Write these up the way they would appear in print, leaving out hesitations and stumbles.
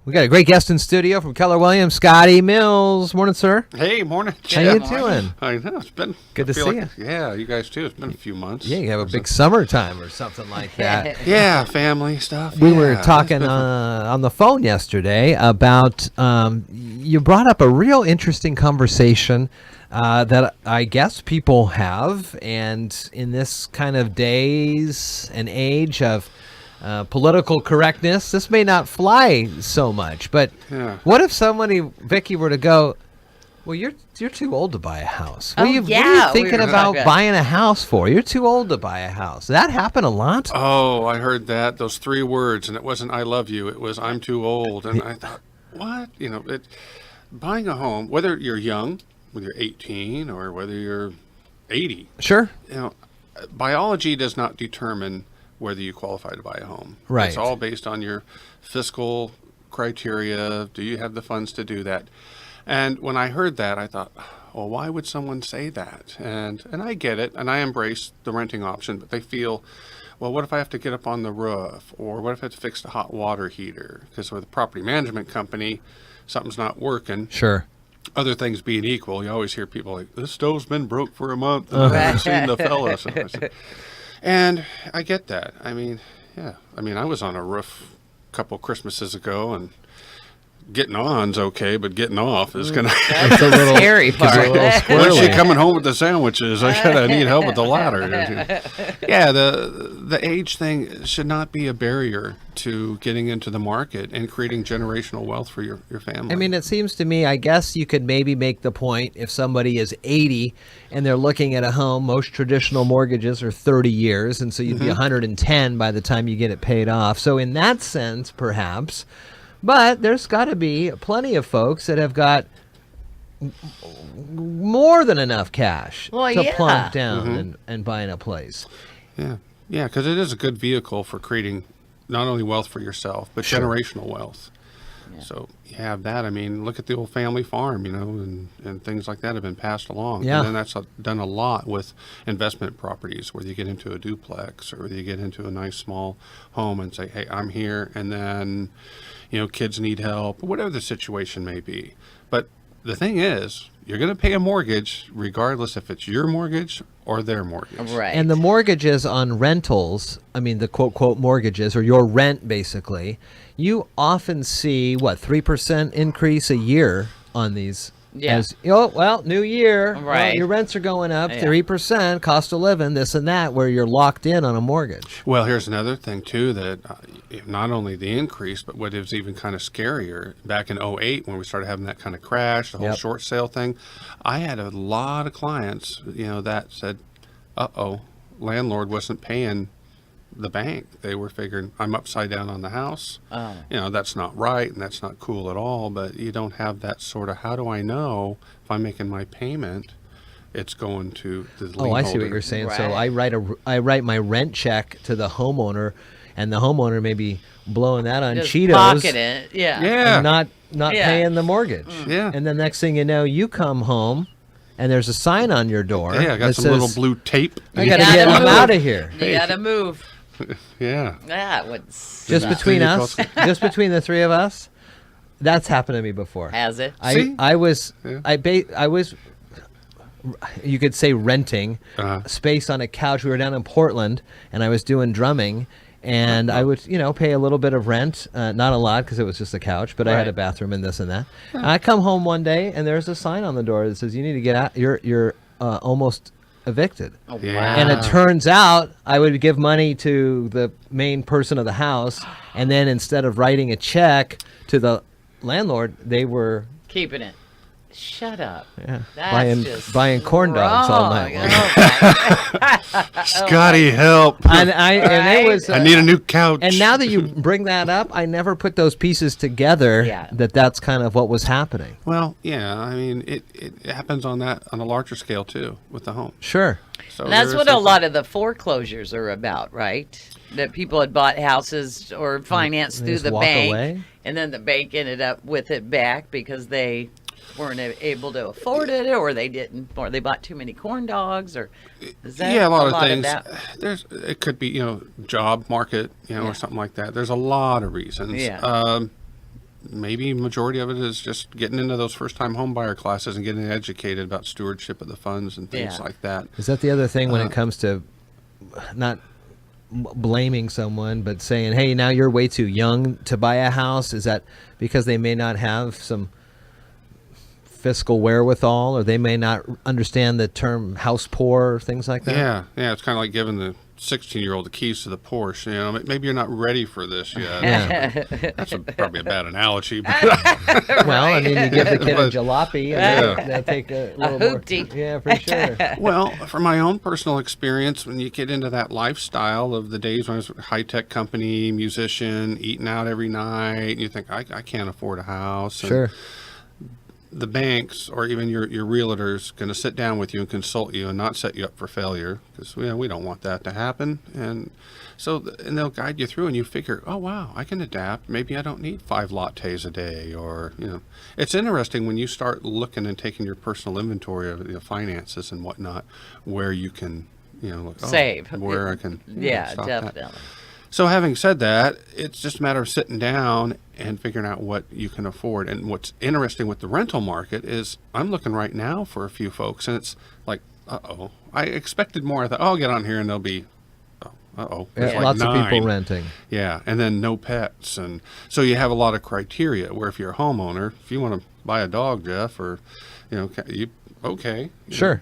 We got a great guest in studio from Keller Williams, Scotty Mills. Morning, sir. Hey, morning. How you doing? I know, it's been good to see you. Yeah, you guys too. It's been a few months. Yeah, you have a big summertime or something like that. Yeah, family stuff. We were talking on the phone yesterday about, you brought up a real interesting conversation that I guess people have, and in this kind of days and age of political correctness, this may not fly so much. But what if somebody, Vicky, were to go, well, you're too old to buy a house. What are you thinking about buying a house for? You're too old to buy a house. Does that happen a lot? Oh, I heard that. Those 3 words, and it wasn't "I love you." It was "I'm too old." And I thought, what? Buying a home, whether you're young, whether you're 18, or whether you're 80. Sure. Biology does not determine whether you qualify to buy a home. Right. It's all based on your fiscal criteria. Do you have the funds to do that? And when I heard that, I thought, well, why would someone say that? And I get it, and I embrace the renting option, but they feel, well, what if I have to get up on the roof? Or what if I have to fix the hot water heater? Because with a property management company, something's not working. Sure. Other things being equal, you always hear people like, this stove's been broke for a month, and I haven't seen the fellow. And I get that. I mean, I was on a roof a couple Christmases ago, and getting on's okay, but getting off is kind of that's a little scary part. Once you're coming home with the sandwiches, I need help with the ladder. Yeah, the age thing should not be a barrier to getting into the market and creating generational wealth for your family. I mean, it seems to me, I guess you could maybe make the point if somebody is 80 and they're looking at a home. Most traditional mortgages are 30 years, and so you'd be 110 by the time you get it paid off. So in that sense, perhaps. But there's got to be plenty of folks that have got more than enough cash to plunk down and buying a place. Yeah, because it is a good vehicle for creating not only wealth for yourself, but generational wealth. Yeah. So you have that. I mean, look at the old family farm, and things like that have been passed along. Yeah. And then that's done a lot with investment properties, where you get into a duplex or you get into a nice small home and say, hey, I'm here. And then, kids need help, whatever the situation may be. But the thing is, you're going to pay a mortgage regardless if it's your mortgage or their mortgage. Right. And the mortgages on rentals, I mean, the quote mortgages, or your rent basically, you often see, 3% increase a year on these. Yeah. New year. Right. Well, your rents are going up 3%, cost of living, this and that, where you're locked in on a mortgage. Well, here's another thing, too, that not only the increase, but what is even kind of scarier, back in 2008 when we started having that kind of crash, the whole short sale thing, I had a lot of clients, that said, landlord wasn't paying the bank. They were figuring, I'm upside down on the house. Oh. That's not right, and that's not cool at all. But you don't have that sort of, how do I know if I'm making my payment, it's going to the lien holder? I see what you're saying. Right. So I write my rent check to the homeowner, and the homeowner may be blowing that on just Cheetos. Pocket it. Yeah. And not paying the mortgage. Yeah. And then next thing you know, you come home, and there's a sign on your door. Yeah, I got some little blue tape. I got to get them out of here. You got to move. Yeah. That would just between us, just between the three of us, that's happened to me before. Has it? I was, you could say, renting space on a couch. We were down in Portland, and I was doing drumming, and I would, pay a little bit of rent, not a lot because it was just a couch, but I had a bathroom and this and that. And I come home one day, and there's a sign on the door that says, "You need to get out. You're almost evicted." Oh, Yeah. wow. And it turns out I would give money to the main person of the house, and then instead of writing a check to the landlord, they were keeping it. Shut up. Yeah. That's buying corn dogs all night long. Scotty, help. And it was. I need a new couch. And now that you bring that up, I never put those pieces together. Yeah. That's kind of what was happening. Well, yeah. I mean, it happens on a larger scale too with the home. Sure. So and that's what a lot of the foreclosures are about, right? That people had bought houses or financed through the bank, and then the bank ended up with it back because they weren't able to afford it, or they didn't, or they bought too many corn dogs, or is that a lot of things. that? It could be job market, or something like that. There's a lot of reasons. Yeah. maybe majority of it is just getting into those first-time home buyer classes and getting educated about stewardship of the funds and things like that. Is that the other thing when it comes to not blaming someone, but saying, hey, now you're way too young to buy a house? Is that because they may not have some fiscal wherewithal, or they may not understand the term house poor, or things like that? Yeah, it's kind of like giving the 16-year-old the keys to the Porsche. Maybe you're not ready for this yet. Yeah. That's probably a bad analogy. But Well, I mean, you give the kid a jalopy, and they'll take a little more. hoopty. Yeah, for sure. Well, from my own personal experience, when you get into that lifestyle of the days when I was a high-tech company, musician, eating out every night, and you think, I can't afford a house. And Sure. the banks or even your realtor's going to sit down with you and consult you and not set you up for failure, because we don't want that to happen. And so and they'll guide you through, and you figure, oh wow, I can adapt. Maybe I don't need 5 lattes a day, or it's interesting when you start looking and taking your personal inventory of finances and whatnot, where you can look, Save. where I can stop definitely. that. So having said that, it's just a matter of sitting down and figuring out what you can afford. And what's interesting with the rental market is I'm looking right now for a few folks, and it's like, uh-oh. I expected more. I thought, I'll get on here and there'll be, uh-oh. Yeah, Like lots 9. of people renting. Yeah, and then no pets. And so you have a lot of criteria where if you're a homeowner, if you want to buy a dog, Jeff, or, okay. Sure.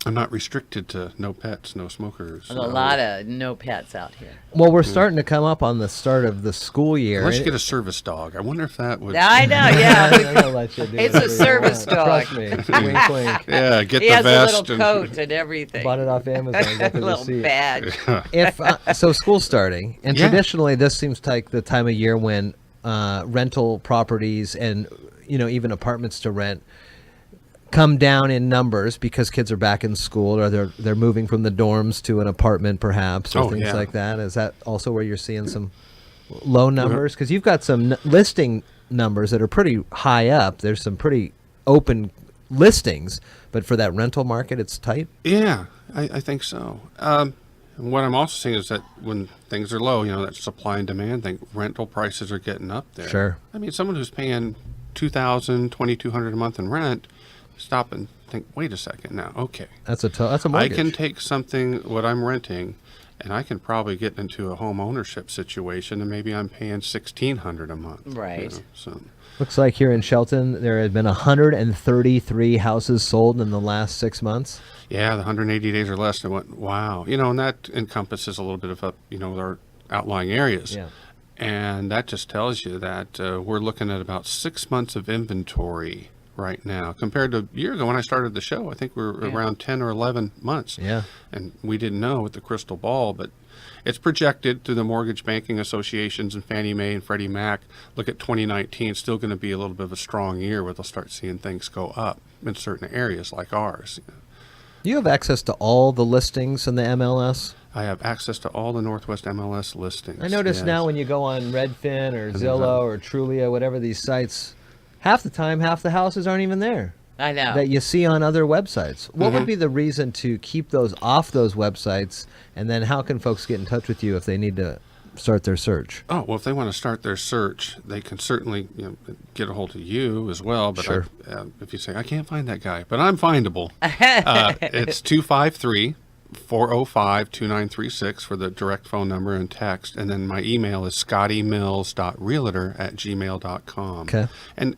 I'm not restricted to no pets, no smokers. There's a lot of no pets out here. Well, we're starting to come up on the start of the school year. Unless you get a service dog. I wonder if that would... I know, yeah. I'll let you do It's whatever a you service want. dog. Trust me. Wink, wink. Yeah, get He the has vest. a little coat and everything. Bought it off Amazon. Got the A little receipt. badge. If so, school's starting, and Yeah. traditionally this seems like the time of year when rental properties and even apartments to rent come down in numbers because kids are back in school, or they're moving from the dorms to an apartment, perhaps, or things like that. Is that also where you're seeing some low numbers? Because you've got some listing numbers that are pretty high up. There's some pretty open listings, but for that rental market, it's tight. Yeah, I think so. What I'm also seeing is that when things are low, that supply and demand thing, rental prices are getting up there. Sure. I mean, someone who's paying $2,000, $2,200 a month in rent, stop and think, wait a second now, okay. That's a mortgage. I can take something, what I'm renting, and I can probably get into a home ownership situation, and maybe I'm paying $1,600 a month. Right. So Looks like here in Shelton, there had been 133 houses sold in the last 6 months. yeah, the 180 days or less, I went, wow. And that encompasses a little bit of, our outlying areas. Yeah. And that just tells you that we're looking at about 6 months of inventory right now compared to a year ago when I started the show. I think we were around 10 or 11 months. Yeah. And we didn't know with the crystal ball, but it's projected through the mortgage banking associations and Fannie Mae and Freddie Mac. Look at 2019, still going to be a little bit of a strong year where they'll start seeing things go up in certain areas like ours. You have access to all the listings in the MLS? I have access to all the Northwest MLS listings. I notice yes. now when you go on Redfin or Zillow or Trulia, whatever these sites, half the time, half the houses aren't even there I know. that you see on other websites. What would be the reason to keep those off those websites? And then how can folks get in touch with you if they need to start their search? Oh, well, if they want to start their search, they can certainly get a hold of you as well. But Sure. if you say, I can't find that guy, but I'm findable, it's 253-405-2936 for the direct phone number and text. And then my email is scottymills.realtor@gmail.com. Okay. And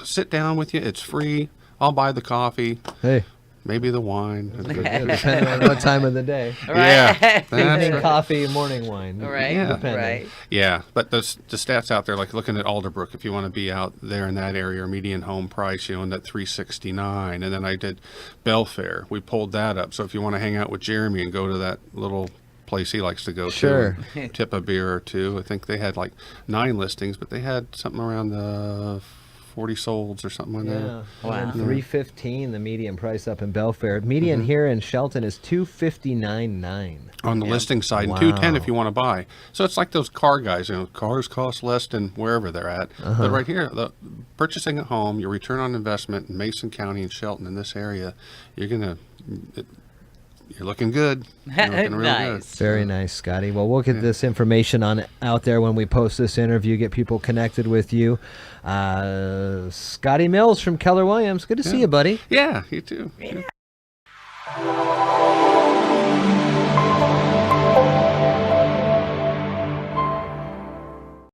sit down with you. It's free. I'll buy the coffee, Hey, maybe the wine. depending on what time of the day. Yeah. That's Evening right. coffee, morning wine. Right, Yeah. Depending. right. Yeah, but the stats out there, like looking at Alderbrook, if you want to be out there in that area, median home price, in that 369. And then I did Belfair. We pulled that up. So if you want to hang out with Jeremy and go to that little place he likes to go Sure. to, and tip a beer or two. I think they had like 9 listings, but they had something around the 40 solds or something like Yeah. that. Wow. And $315 the median price up in Belfair. Median here in Shelton is $259.9. On the listing side, Wow. and $210 if you want to buy. So it's like those car guys, cars cost less than wherever they're at. But right here, purchasing a home, your return on investment in Mason County and Shelton in this area, you're going to you're looking good. You're looking real good. Nice. Very nice, Scotty. Well, we'll get this information out there when we post this interview, get people connected with you. Scotty Mills from Keller Williams. Good to see you, buddy. Yeah, you too. Yeah.